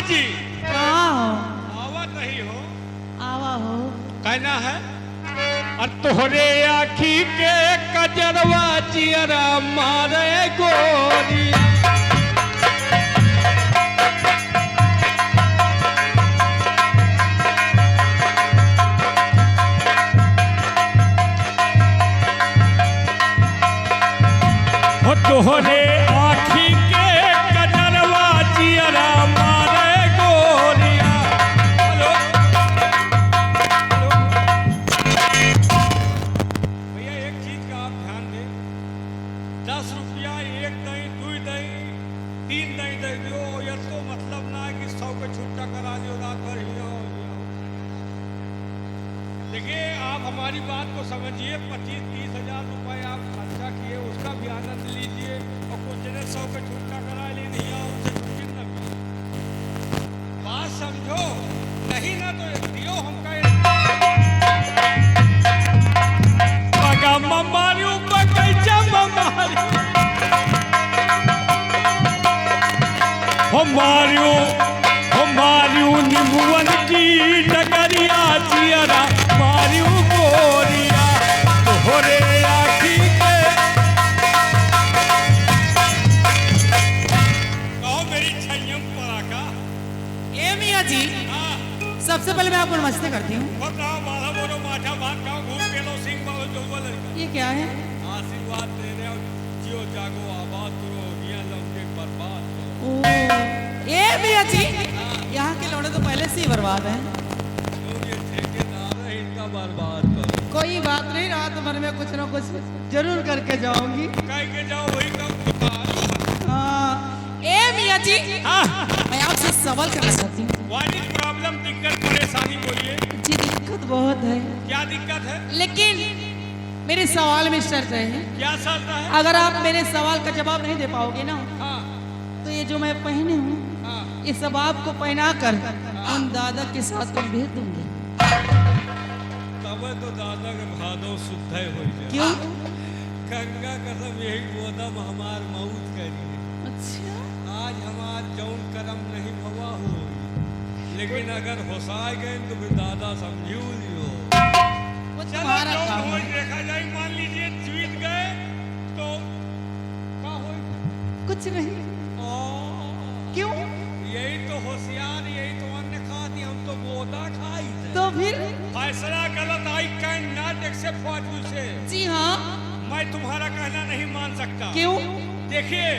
जी कहाँ हो? आवा नहीं हो, आवा हो। कहना है और तोहरे आखी के कजरवा चियरा मारे गोरी। हो तोहरे आखी के कजरवा चियरा मारे गोरिया। हेलो भैया, एक चीज का आप ध्यान दें, 10 रुपया एक दई, 2 दई, 3 दई दे दियो, ये तो मतलब ना है कि 100 का छुट्टा करा दियो रात भर ही हो। देखिए, आप हमारी बात को समझिए, 25-30 हजार रुपए आप खर्चा किए, उसका भी आनंद लीजिए और कुछ जने 100 का छुट्टा करा ले नहीं आओ, उसे छुट्टी न मिले। बात समझो, नहीं ना तो दियो हमका पगा ममारियो बगैचा ममारी हमारियो निमुवन की डगरिया चियरा मारियो गोरिया। तोहरे आखी के कहो मेरी छैयम परा का। ए मियाँ जी, हाँ, सबसे पहले मैं आपको नमस्ते करती हूँ। बताओ माला बोलो माठा भात खाओ, घूम के लो सिंह बाबू जोगवा लड़का। ये क्या है? आशीर्वाद दे रहे हो, जियो जागो आबाद करो, दिया लौटे बर्बाद करो। ओ, ए मियाँ जी, यहाँ के लौड़े तो पहले से ही बर्बाद हैं। तो ये ठेकेदार है, इनका बर्बाद करो। कोई बात नहीं, रात भर में कुछ ना कुछ जरूर करके जाऊंगी। कह के जाओ वही काम। हाँ, ए मियाँ जी, हाँ, मैं आपसे सवाल करना चाहती हूँ। वाली प्रॉब्लम, दिक्कत, परेशानी बोलिए। जी दिक्कत बहुत है, क्या दिक्कत है? लेकिन मेरे सवाल में शर्त है। क्या चलता है? अगर आप मेरे सवाल का जवाब नहीं दे पाओगे ना, हाँ, तो ये जो मैं पहने हूँ, हाँ। ये सब आपको पहना कर उन दादा के साथ मैं भेज दूंगी। तब तो दादा के भादो शुद्ध हो जाए। क्यों? गंगा कसम यही गोदम हमार मौत करी है। अच्छा, आज हमार जौन करम नहीं भवा हो, लेकिन अगर होसाए गए तो फिर दादा समझू लियो। वो चलो तुम्हारा जौन काम हो है। देखा जाए, मान लीजिए जीत गए तो क्या हो? कुछ नहीं। क्यों? यही तो होशियार, यही तो अन्य खाती, हम तो गोदा खाई थे। तो फिर? फैसला गलत, I can not accept what you say. जी हाँ। मैं तुम्हारा कहना नहीं मान सकता। क्यों? देखिए,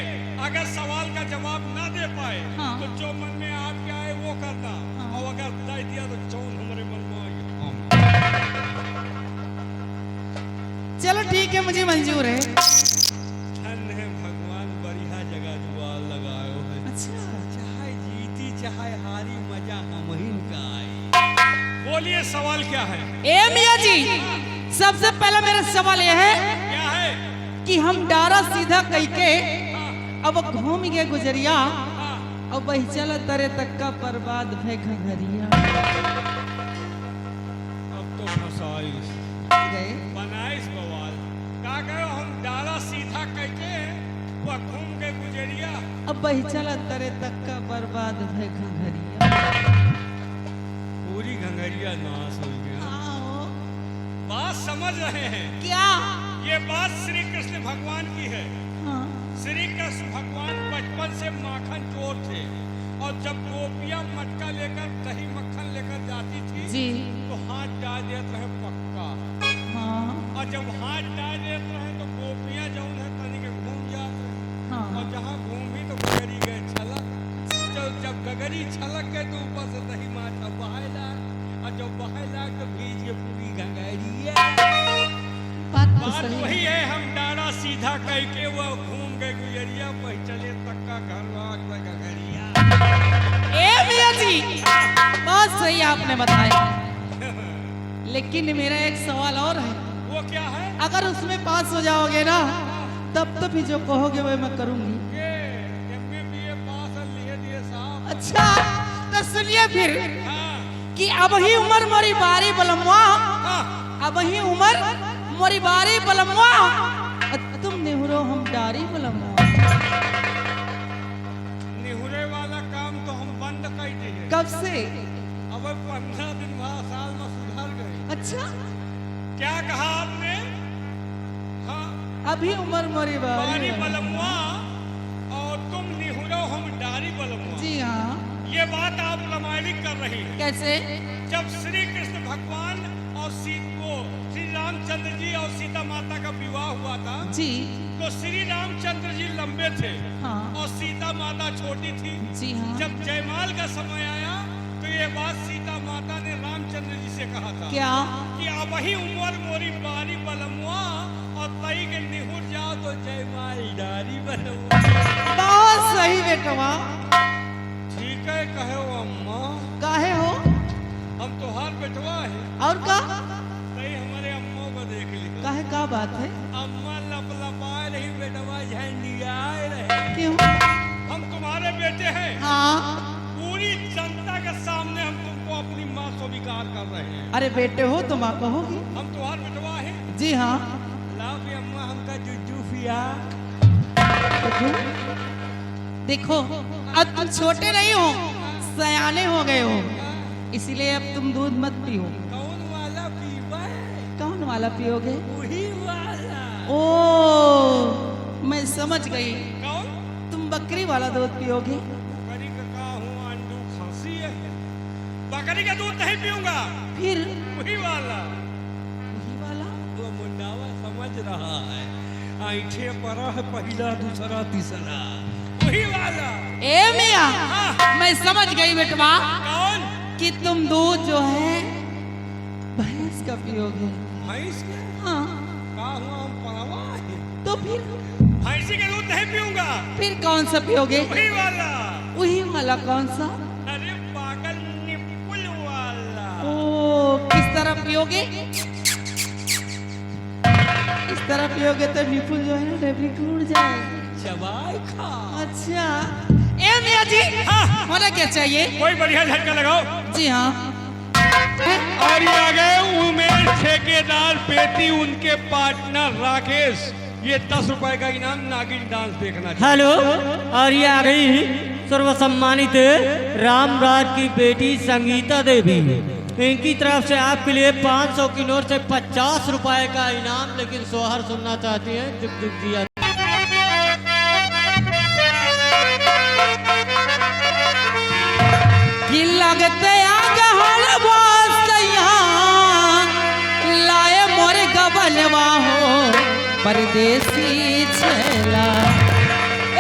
अगर सवाल का जवाब ना दे पाए, हाँ। तो जो मन में आपके आए वो करना। हाँ। और अगर दे दिया तो जौन हमारे मन में आए हम। चलो ठीक है, मुझे मंजूर है। धन है भगवान, बढ़िया जगह जुआल लगायो है। अच्छा, चाहे जीती चाहे हारी, मजा हम ही का आई। बोलिए सवाल क्या है? ए मियाँ जी, सबसे पहला मेरा सवाल यह है क्या है? कि हम डारा सीधा कह के हाँ, अब घूम गए गुजरिया, हाँ। अब वही चल तरे तक का बर्बाद भे घरिया अब तो फसाइस गए। बनाइस बवाल का कहो, हम डाला सीधा कहके वो घूम के गुजरिया। अब वही चल तरे तक का बर्बाद भे घरिया। पूरी घंगरिया नाश हो गया। आओ। बात समझ रहे हैं? क्या? ये बात श्री कृष्ण भगवान की है। हाँ। श्री कृष्ण भगवान बचपन से माखन चोर थे, और जब गोपियां मटका लेकर दही मक्खन लेकर जाती थी जी। तो हाथ डाल देते रहे पक्का। हाँ। और जब हाथ डाल देते रहे तो गोपियां जो है तनी के घूम जाते। हाँ। और जहाँ घूमी तो गगरी गए छलक। जब गगरी छलक गए तो ऊपर से दही माथा बहाय लाग, और जब बहाय लाग तो भीज के पूरी गंगरिया। बात वही है, हम डारा सीधा कह के वो घूम गए गुजरिया, वही चले तक का घर वाग गगरिया। ए मियाँ जी, बहुत सही आपने बताया, लेकिन मेरा एक सवाल और है। वो क्या है? अगर उसमें पास हो जाओगे ना, तब तो भी जो कहोगे वो मैं करूंगी। ये MA BA पास लिए दिए साहब। अच्छा, तो सुनिए फिर हाँ, कि अब ही उम्र मोरी बारी बलमुआ, हाँ। अब ही उम्र मोरी बारी बलमुआ, तुम नेहरो हम डारी बलमुआ। निहुरे वाला काम तो हम बंद कर कब से? अब 15 दिन बाद साल में सुधर गए। अच्छा, क्या कहा आपने? हाँ, अभी उम्र मोरी पानी बारी। बलमुआ और तुम निहुरो हम डारी बलमुआ। जी हाँ। ये बात आप रामायण कर रही हैं। कैसे? जब श्री कृष्ण भगवान और श्री रामचंद्र जी और सीता माता का विवाह हुआ था, जी तो श्री रामचंद्र जी लंबे थे हाँ। और सीता माता छोटी थी। जी हाँ। जब जयमाल का समय आया तो ये बात सीता माता ने रामचंद्र जी से कहा था क्या? कि अब वही उम्र मोरी बारी बलमुआ और तई के निहुर जाओ तो जयमाल डारी बलमुआ। बहुत सही बेटवा। ठीक है कहे वो अम्मा, काहे हो? हम तो हार बेटवा है। और का? तई हमारे अम्मा को देख ली। काहे का बात है? अम्मा लपलपाए रही बेटवा झंडियाए रहे। क्यों? हम तुम्हारे बेटे हैं। हाँ। पूरी जनता के सामने हम तुमको अपनी माँ स्वीकार कर रहे हैं। अरे बेटे हो तो माँ कहोगी। हम तुम्हारे बेटवा है। जी हाँ। लाओ भी अम्मा हमका जुजू पिया। देखो, अब तुम छोटे नहीं हो, सयाने हो गए हो, इसीलिए अब तुम दूध मत पियो। कौन वाला पीवा है? कौन वाला पियोगे? वही वाला। ओ, मैं समझ गई, कौन? तुम बकरी वाला दूध पियोगे। बकरी का का हूँ अंडू खांसी है। बकरी का दूध नहीं पीऊंगा। फिर वही वाला। वही वाला? वो मुंडावा समझ रहा है। ऐठे पड़ा है पहला दूसरा तीसरा। वही वाला। ए मियाँ, मैं समझ गई बेटवा कौन? कि तुम दूध जो है भैंस का पियोगे। भैंस का? हाँ। का हुआ हम पड़वा है। तो फिर भैंसी का दूध नहीं पीऊंगा। फिर कौन सा पियोगे? वही वाला। वही वाला कौन सा? अरे पागल निपुल वाला। ओ, किस तरह पियोगे? इस तरह पियोगे तो निपुल जो है ना डेबरी टूट जाए। चबाई खा। अच्छा, ए मियाँ जी, होना क्या चाहिए? कोई बढ़िया झटका लगाओ। जी हाँ। और ये आ गए उमेश ठेकेदार पेटी, उनके पार्टनर राकेश। ये 10 रुपए का इनाम नागिन डांस देखना चाहिए। हेलो, और ये आ गई सर्वसम्मानित रामराज की बेटी संगीता देवी। इनकी तरफ से आपके लिए 500 की नोट से 50 रुपए का इनाम, लेकिन सोहर सुनना चाहती हैं। जुग जुग जिया। कि लगते आग हलवासैया लाए मोर गबलवा हो परदेसी छला।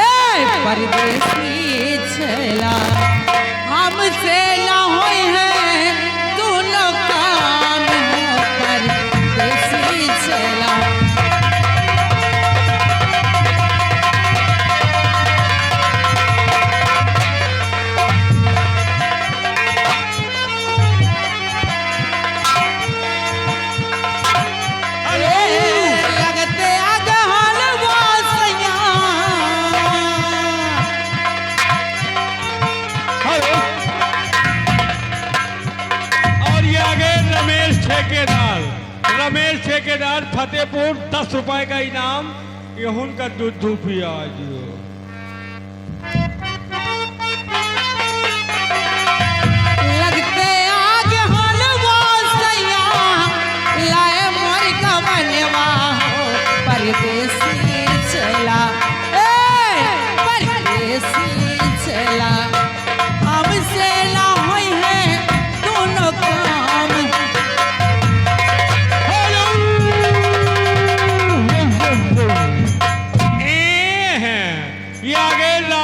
ए परदेसी छला, हमसे ना होई है दोनों काम हो परदेसी छला। लगते आग हलवासैया। और ये आ गए रमेश ठेकेदार। रमेश ठेकेदार फतेहपुर, 10 रुपए का इनाम। ये उनका दूध पिया जो। लगते आग हलवासैया लाए मोर गबलवा हो परदेसी छला। ए परदेसी छला, हमसे ना होई है दोनों काम। ये आ